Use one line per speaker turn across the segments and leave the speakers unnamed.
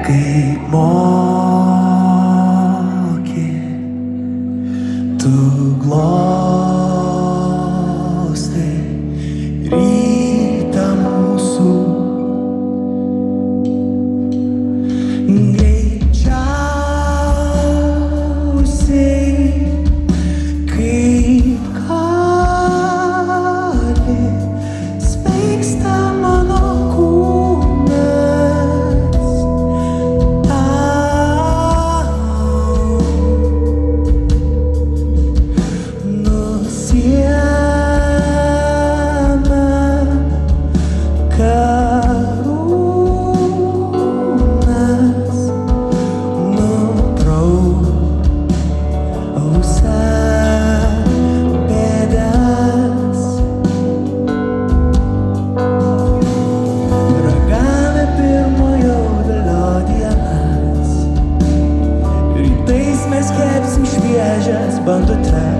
kaip moki, tu glostai rytą mūsų. Greičiausiai kaip gali sveiksta mano kūnas tau, nusiema karūnas, nuprausia bėdas. Ragavę pirmo jaudulio dienas, rytais mes kepsim šviežias bandutes.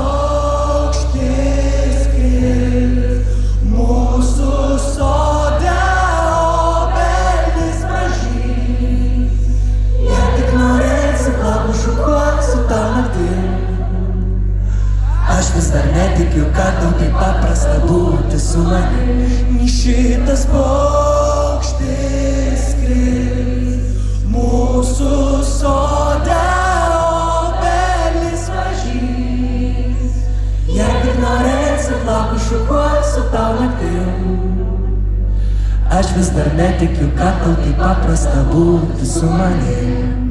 Šitas paukštis skris mūsų sode, obelis pražys. Jei tik norėsi, lapų šukuok su tau naktim. Aš vis dar netikiu, kad tau taip paprasta būti su manim. Šitas paukštis skris mūsų sode, lapų šukuok su tau naktim. Aš vis dar netikiu, kad tau taip paprasta būti su manim.